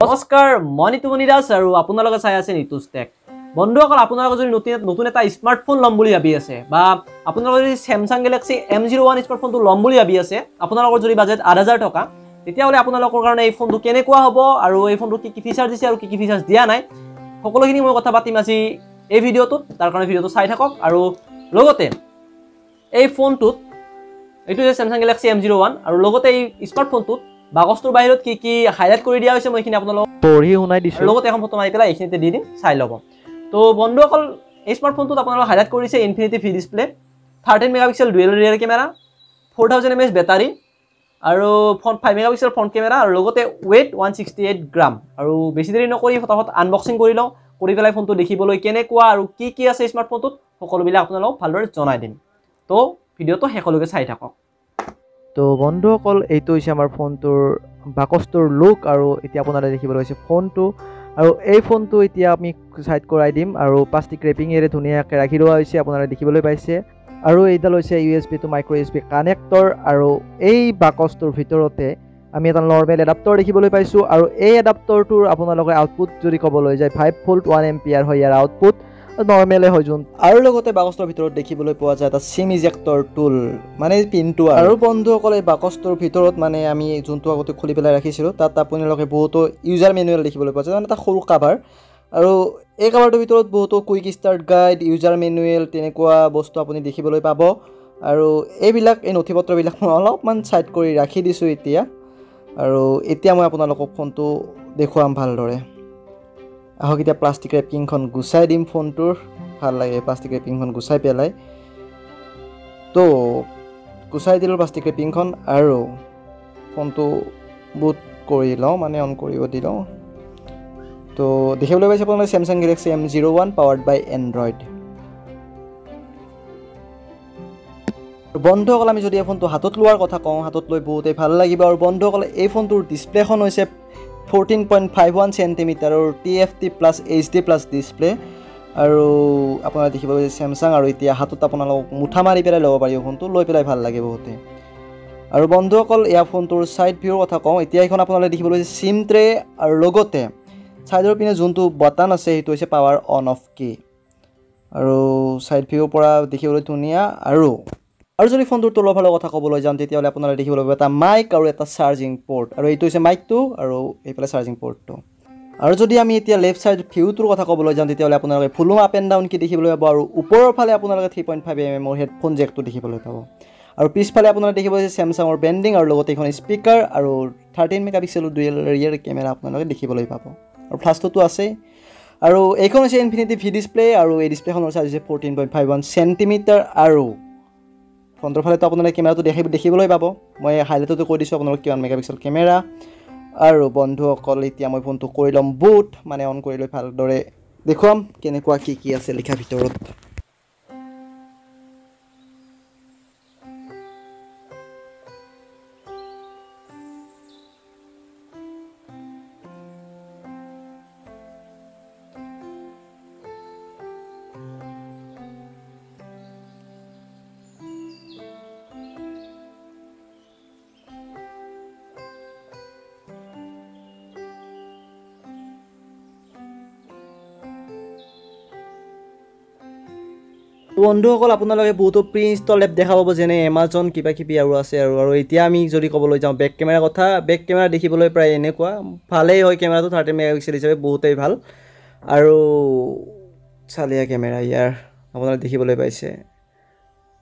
নমস্কাৰ মই নিতুস আৰু আপোনালোকে চাই আছে নিতুস টেক বন্ধুসকল আপোনালোকে যদি নতুন এটা স্মাৰ্টফোন লম বুলি ভাবি আছে বা আপোনালোকে যদি Samsung Galaxy M01 স্মাৰ্টফোনটো লম বুলি ভাবি আছে আপোনালোকৰ যদি বাজেট 8000 টকা তেতিয়াহলে আপোনালোকৰ কাৰণে এই ফোনটো কেনেকুৱা হ'ব আৰু এই ফোনটো কি ফিচাৰ দিছে আৰু কি ফিচাৰ দিয়া নাই সকলোখিনি মই কথা পাতিম আজি এই ভিডিঅ'টোত তাৰ কাৰণে ভিডিঅ'টো চাই থাকক আৰু লগতে এই ফোনটোত এইটো যে Samsung Galaxy M01 আৰু লগতে এই স্মাৰ্টফোনটোত বাকচটোৰ বাহিৰত কি হাইলাইট কৰি দিয়া হৈছে মই এইখিনি আপোনালোকক পঢ়ি শুনাই দিছো লগতে এখন ফটো মাৰি পেলাই এইখিনিতে দি দিম চাই ল'ব তো বন্ধুসকল এই স্মাৰ্টফোনটোত আপোনালোকক হাইলাইট কৰিছে infinity V display 13 megapixel dual ৰিয়াৰ কেমেৰা 4000 mAh বেটাৰী আৰু 5 মেগাপিক্সেল ফ্ৰণ্ট কেমেৰা আৰু লগতে weight 168 গ্ৰাম আৰু বেছি দেৰি নকৰি ফটাফট আনবক্সিং কৰি লওঁ কৰি পেলাই ফোনটো দেখিবলৈ কেনেকুৱা আৰু কি আছে স্মাৰ্টফোনটোত সকলোবিলাক আপোনালোকক ভালদৰে জনাই দিম তো ভিডিঅ'টো শেষলৈকে চাই থাকক তো বন্ধুসকল এইটো হৈছে আমাৰ ফোনটোৰ বাকচটোৰ লুক আৰু এতিয়া আপোনালোকে দেখিবলৈ হৈছে ফোনটো আৰু এই ফোনটো এতিয়া আমি সাইড কৰাই দিম আৰু প্লাষ্টিক ৰেপিং এৰে ধুনীয়াকৈ ৰাখি ৰোৱা হৈছে আপোনালোকে দেখিবলৈ পাইছে আৰু এইডাল হৈছে USB to micro USB connector আৰু এই বাকচটোৰ ভিতৰতে আমি এটা নৰ্মেল এডাপ্টাৰ দেখিবলৈ পাইছো আৰু এই এডাপ্টাৰটোৰ আপোনালোকে আউটপুট যদি ক'বলৈ যায় 5 ভোল্ট 1 এম্পিয়াৰ হয় ইয়াৰ আউটপুট নৰ্মেলে হয় যোন আৰু লগতে বাকচটোৰ ভিতৰত দেখিবলৈ পোৱা যায় এটা সিম ইজেক্টৰ টুল মানে পিনটো আৰু বন্ধুসকল এই বাকচটোৰ ভিতৰত মানে আমি যোনটো আগতে খুলি পেলাই ৰাখিছিলোঁ তাত আপোনালোকে বহুতো ইউজাৰ মেনুৱেল দেখিবলৈ পোৱা যায় মানে এটা সৰু কভাৰ আৰু এই কভাৰটোৰ ভিতৰত বহুতো quick start guide user manual তেনেকুৱা বস্তু আপুনি দেখিবলৈ পাব আৰু এইবিলাক এই নথিপত্ৰবিলাক মই অলপমান সাইড কৰি ৰাখি দিছোঁ এতিয়া আৰু এতিয়া মই আপোনালোকক ফোনটো দেখুৱাম ভালদৰে আহক এতিয়া প্লাষ্টিক ৰেপিংখন গুচাই দিম ফোনটোৰ ভাল লাগে প্লাষ্টিক ৰেপিংখন গুচাই পেলাই তো গুচাই দিলোঁ প্লাষ্টিক ৰেপিংখন আৰু ফোনটো বুট কৰি লওঁ মানে অন কৰিব দি লওঁ তো দেখিবলৈ পাইছে আপোনালোকে Samsung Galaxy M01 পাৱাৰ্ড বাই এণ্ড্ৰইড বন্ধুসকল আমি যদি এই ফোনটো হাতত লোৱাৰ কথা কওঁ হাতত লৈ বহুতেই ভাল লাগিব আৰু বন্ধুসকল এই ফোনটোৰ ডিছপ্লেখন হৈছে 14.51 সেন্টিমিটাৰৰ TFT plus HD plus display আৰু আপোনালোকে দেখিবলৈ পাইছে Samsung আৰু এতিয়া হাতত আপোনালোকক মুঠা মাৰি পেলাই ল'ব পাৰিব ফোনটো লৈ পেলাই ভাল লাগে বহুতে আৰু বন্ধুসকল এই ফোনটোৰ সাইড ভিউৰ কথা কওঁ এতিয়া এখন আপোনালোকে দেখিবলৈ পাইছে সিম ট্ৰে আৰু লগতে সাইডৰ পিনে যোনটো বটন আছে সেইটো হৈছে পাৱাৰ অন অফ কি আৰু সাইড ভিউৰ পৰা দেখিবলৈ ধুনীয়া আৰু যদি ফোনটোৰ তলৰ ফালৰ কথা ক'বলৈ যাম তেতিয়াহ'লে আপোনালোকে দেখিবলৈ পাব এটা মাইক আৰু এটা চাৰ্জিং পৰ্ট আৰু এইটো হৈছে মাইকটো আৰু এইফালে চাৰ্জিং পৰ্টটো আৰু যদি আমি এতিয়া লেফট সাইড ভিউটোৰ কথা ক'বলৈ যাম তেতিয়াহ'লে আপোনালোকে ফুলুম আপ এণ্ড ডাউন কি দেখিবলৈ পাব আৰু ওপৰৰ ফালে আপোনালোকে 3.5 mm হেডফোন জেকটো দেখিবলৈ পাব আৰু পিছফালে আপোনালোকে দেখিব যে Samsungৰ ব্ৰেণ্ডিং আৰু লগতে এখন স্পিকাৰ আৰু 13 মেগাপিক্সেলৰ ডুৱেল ৰিয়াৰ কেমেৰা আপোনালোকে দেখিবলৈ পাব আৰু ফ্লাছটো আছে আৰু এইখন হৈছে ইনফিনিটি ভি ডিসপ্লে আৰু এই ডিসপ্লেখনৰ সাইজ হৈছে 14.51 সেন্টিমিটাৰ আৰু ফ্ৰণ্টৰ ফালে তো আপোনালোকে কেমেৰাটো দেখিবলৈ পাব মই হাইলাইটটো কৈ দিছোঁ আপোনালোক কিমান মেগাপিক্সেল কেমেৰা আৰু বন্ধুসকল এতিয়া মই ফোনটো কৰি ল'ম বুট মানে অন কৰি লৈ ভালদৰে দেখুৱাম কেনেকুৱা কি আছে লিখা ভিতৰত বন্ধুসকল আপোনালোকে বহুতো প্ৰি ইনষ্টল এপ দেখা পাব যেনে Amazon কিবা আৰু আছে আৰু এতিয়া আমি যদি ক'বলৈ যাওঁ বেক কেমেৰা কথা বেক কেমেৰা দেখিবলৈ প্ৰায় এনেকুৱা ভালেই হয় কেমেৰাটো 13 মেগাপিক্সেল হিচাপে বহুতেই ভাল আৰু চালিয়া কেমেৰা ইয়াৰ আপোনালোকে দেখিবলৈ পাইছে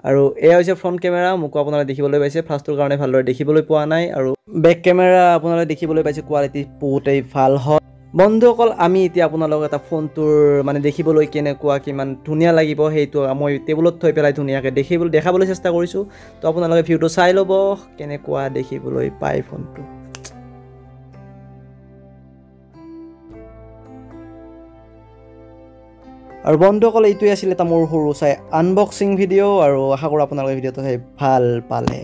আৰু এয়া হৈছে ফ্ৰণ্ট কেমেৰা মুখ আপোনালোকে দেখিবলৈ পাইছে ফাৰ্ষ্টৰ কাৰণে ভালদৰে দেখিবলৈ পোৱা নাই আৰু বেক কেমেৰা আপোনালোকে দেখিবলৈ পাইছে কোৱালিটি বহুতেই ভাল হয় বন্ধুসকল আমি এতিয়া আপোনালোকক এটা ফোনটোৰ মানে দেখিবলৈ কেনেকুৱা কিমান ধুনীয়া লাগিব সেইটো মই টেবুলত থৈ পেলাই ধুনীয়াকৈ দেখাবলৈ চেষ্টা কৰিছোঁ তো আপোনালোকে ভিউটো চাই ল'ব কেনেকুৱা দেখিবলৈ পায় ফোনটো আৰু বন্ধুসকল এইটোৱে আছিল এটা মোৰ সৰু চাই আনবক্সিং ভিডিঅ' আৰু আশা কৰোঁ আপোনালোকে ভিডিঅ'টো চাই ভাল পালে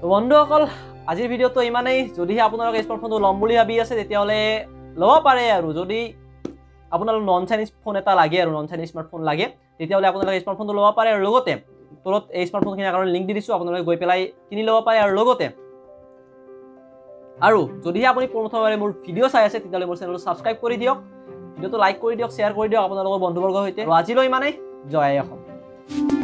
তো বন্ধুসকল আজিৰ ভিডিঅ'টো ইমানেই যদিহে আপোনালোকে স্মাৰ্টফোনটো ল'ম বুলি ভাবি আছে তেতিয়াহ'লে ল'ব পাৰে আৰু যদি আপোনালোক নন চাইনিজ ফোন এটা লাগে আৰু নন চাইনিজ স্মাৰ্টফোন লাগে তেতিয়াহ'লে আপোনালোকে স্মাৰ্টফোনটো ল'ব পাৰে আৰু লগতে তলত এই স্মাৰ্টফোন কিনাৰ কাৰণে লিংক দি দিছোঁ আপোনালোকে গৈ পেলাই কিনি ল'ব পাৰে আৰু লগতে আৰু যদিহে আপুনি প্ৰথমবাৰে মোৰ ভিডিঅ' চাই আছে তেতিয়াহ'লে মোৰ চেনেলটো ছাবস্ক্ৰাইব কৰি দিয়ক, ভিডিঅ'টো লাইক কৰি দিয়ক, শ্বেয়াৰ কৰি দিয়ক আপোনালোকৰ বন্ধুবৰ্গৰ সৈতে। আৰু আজিলৈ ইমানেই, জয় আই অসম।